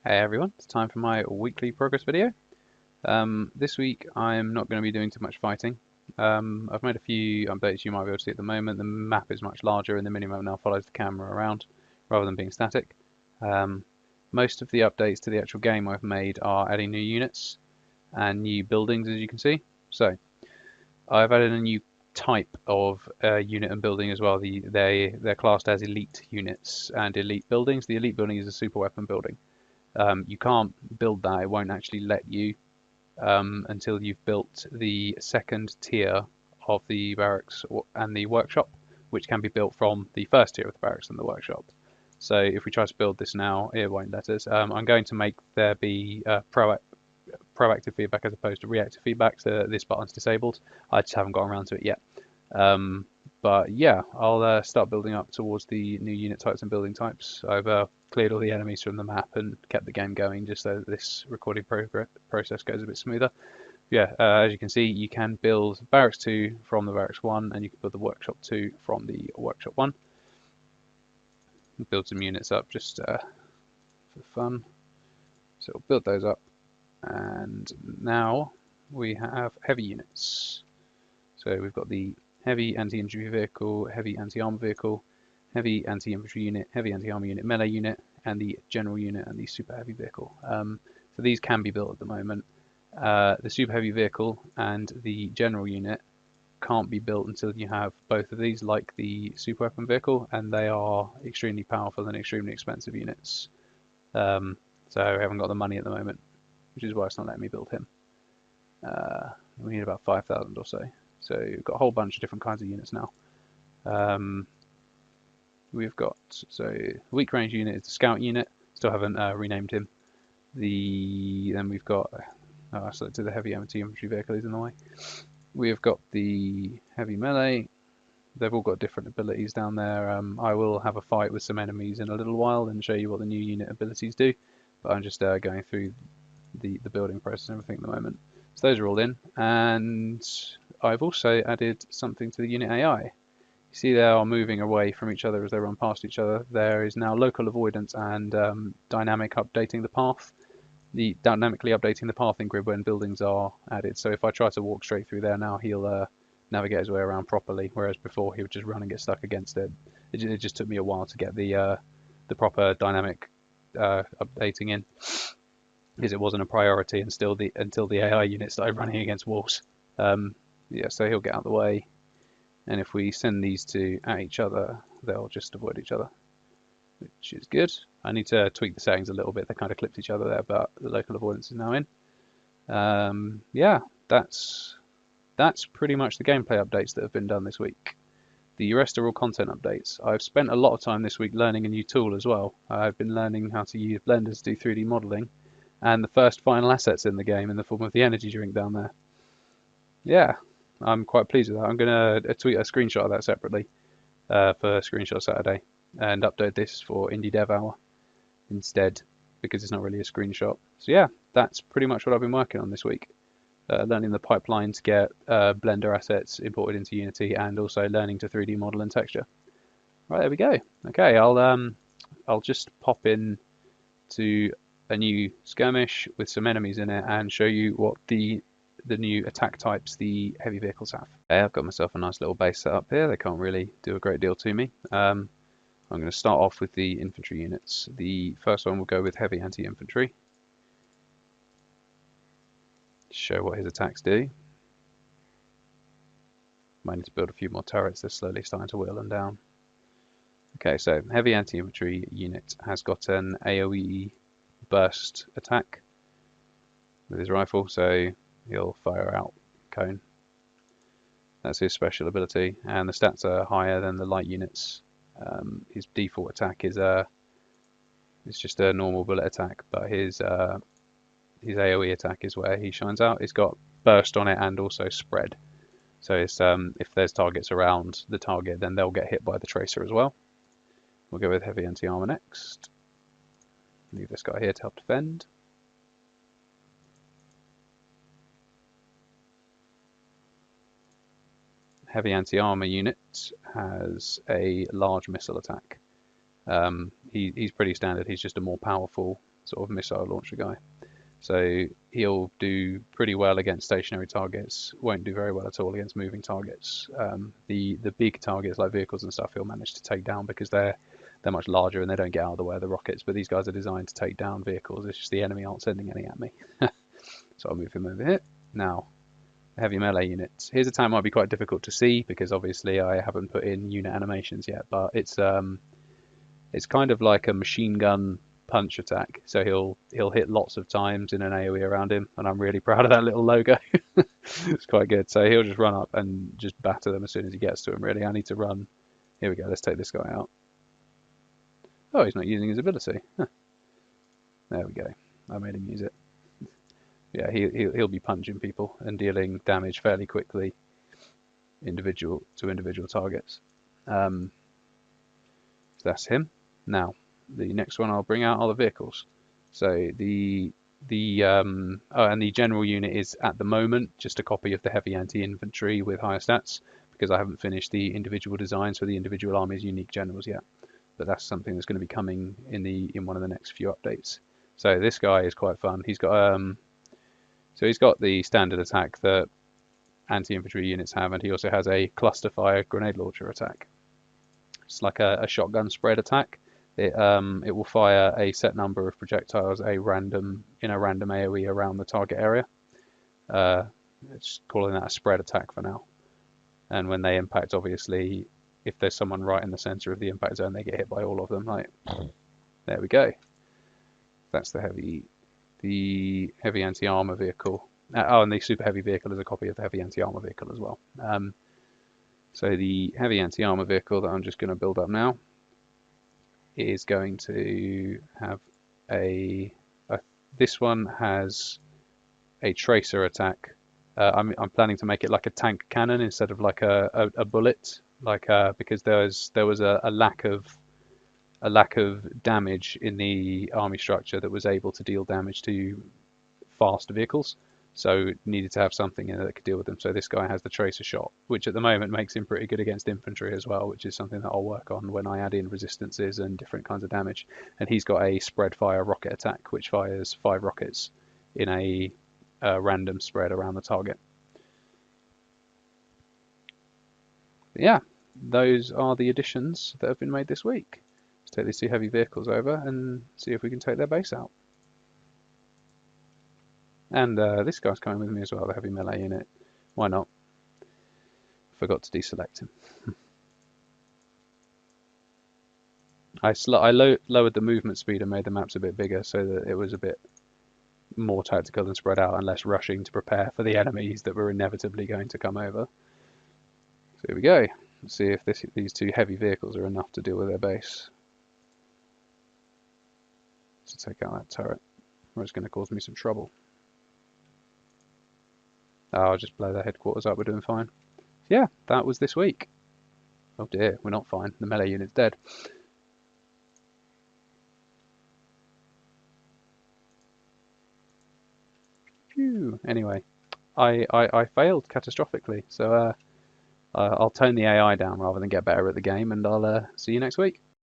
Hey everyone, it's time for my weekly progress video. This week I'm not going to be doing too much fighting. I've made a few updates you might be able to see at the moment. The map is much larger and the minimap now follows the camera around rather than being static. Most of the updates to the actual game I've made are adding new units and new buildings, as you can see. So I've added a new type of unit and building as well. They're classed as elite units and elite buildings. The elite building is a super weapon building. You can't build that, it won't actually let you until you've built the second tier of the barracks and the workshop, which can be built from the first tier of the barracks and the workshop. So if we try to build this now, it won't let us. I'm going to make there be proactive feedback as opposed to reactive feedback, so this button's disabled. I just haven't gotten around to it yet. But yeah, I'll start building up towards the new unit types and building types. I've cleared all the enemies from the map and kept the game going just so that this recording process goes a bit smoother. Yeah, as you can see, you can build Barracks 2 from the Barracks 1 and you can build the Workshop 2 from the Workshop 1. Build some units up just for fun. So we'll build those up. And now we have heavy units. So we've got the heavy anti-infantry vehicle, heavy anti-armor vehicle, heavy anti-infantry unit, heavy anti-armor unit, melee unit, and the general unit and the super heavy vehicle. So these can be built at the moment. The super heavy vehicle and the general unit can't be built until you have both of these, like the super weapon vehicle, and they are extremely powerful and extremely expensive units. So I haven't got the money at the moment, which is why it's not letting me build him. We need about 5,000 or so. So we've got a whole bunch of different kinds of units now. We've got, so the weak range unit is the scout unit. Still haven't renamed him. Then we've got, I selected the heavy anti-infantry vehicle, is in the way. We've got the heavy melee. They've all got different abilities down there. I will have a fight with some enemies in a little while and show you what the new unit abilities do. But I'm just going through the building process and everything at the moment. So those are all in, and I've also added something to the unit AI. You see they are moving away from each other as they run past each other. There is now local avoidance and dynamic updating the path. The dynamically updating the path in grid when buildings are added. So if I try to walk straight through there now, he'll navigate his way around properly, whereas before he would just run and get stuck against it. It just took me a while to get the proper dynamic updating in, because it wasn't a priority until the AI unit started running against walls. Yeah, so he'll get out of the way, and if we send these two at each other, they'll just avoid each other, which is good. I need to tweak the settings a little bit. They kind of clipped each other there, but the local avoidance is now in. Yeah, that's pretty much the gameplay updates that have been done this week. The rest are all content updates. I've spent a lot of time this week learning a new tool as well. I've been learning how to use Blender to do 3D modeling, and the first final assets in the game in the form of the energy drink down there. Yeah, I'm quite pleased with that. I'm going to tweet a screenshot of that separately for Screenshot Saturday and upload this for Indie Dev Hour instead, because it's not really a screenshot. So yeah, that's pretty much what I've been working on this week. Learning the pipeline to get Blender assets imported into Unity, and also learning to 3D model and texture. Right, there we go. Okay, I'll just pop in to a new skirmish with some enemies in it and show you what the new attack types the heavy vehicles have. Okay, I've got myself a nice little base set up here. They can't really do a great deal to me. I'm going to start off with the infantry units. The first one will go with heavy anti-infantry. Show what his attacks do. Might need to build a few more turrets. They're slowly starting to whittle them down. Okay, so heavy anti-infantry unit has got an AoE burst attack with his rifle, so he'll fire out cone. That's his special ability, and the stats are higher than the light units. His default attack is just a normal bullet attack, but his AoE attack is where he shines out. It's got burst on it and also spread. So it's, if there's targets around the target, then they'll get hit by the tracer as well. We'll go with heavy anti-armor next. Leave this guy here to help defend. Heavy anti-armor unit has a large missile attack. He's pretty standard. He's just a more powerful sort of missile launcher guy. So he'll do pretty well against stationary targets, won't do very well at all against moving targets. The big targets like vehicles and stuff he'll manage to take down because they're much larger and they don't get out of the way of the rockets. But these guys are designed to take down vehicles. It's just the enemy aren't sending any at me. So I'll move him over here. Now, heavy melee units. His attack might be quite difficult to see because obviously I haven't put in unit animations yet, but it's kind of like a machine gun punch attack. So he'll hit lots of times in an AoE around him, and I'm really proud of that little logo. It's quite good. So he'll just run up and just batter them as soon as he gets to them. Really, I need to run. Here we go. Let's take this guy out. Oh, he's not using his ability. Huh. There we go. I made him use it. Yeah, he'll be punching people and dealing damage fairly quickly, individual targets. So that's him. Now, the next one I'll bring out are the vehicles. So and the general unit is at the moment just a copy of the heavy anti-infantry with higher stats because I haven't finished the individual designs for the individual armies' unique generals yet. But that's something that's going to be coming in one of the next few updates. So this guy is quite fun. He's got he's got the standard attack that anti-infantry units have, and he also has a cluster fire grenade launcher attack. It's like a shotgun spread attack. It will fire a set number of projectiles in a random AoE around the target area. It's calling that a spread attack for now. And when they impact, obviously, if there's someone right in the center of the impact zone, they get hit by all of them. Like, there we go. That's the heavy anti-armor vehicle. And the super heavy vehicle is a copy of the heavy anti-armor vehicle as well. So the heavy anti-armor vehicle that I'm just going to build up now is going to have this one has a tracer attack. I'm planning to make it like a tank cannon instead of like a bullet, because there was a lack of damage in the army structure that was able to deal damage to fast vehicles. So needed to have something in there that could deal with them. So this guy has the tracer shot, which at the moment makes him pretty good against infantry as well, which is something that I'll work on when I add in resistances and different kinds of damage. And he's got a spread fire rocket attack, which fires 5 rockets in a random spread around the target. But yeah, those are the additions that have been made this week. Let's take these 2 heavy vehicles over and see if we can take their base out. And this guy's coming with me as well, the heavy melee unit. Why not? Forgot to deselect him. I lowered the movement speed and made the maps a bit bigger so that it was a bit more tactical and spread out and less rushing to prepare for the enemies that were inevitably going to come over. So here we go. Let's see if these 2 heavy vehicles are enough to deal with their base. To take out that turret, or it's going to cause me some trouble. I'll just blow their headquarters up, we're doing fine. Yeah, that was this week. Oh dear, we're not fine. The melee unit's dead. Phew. Anyway, I failed catastrophically, so I'll tone the AI down rather than get better at the game, and I'll see you next week.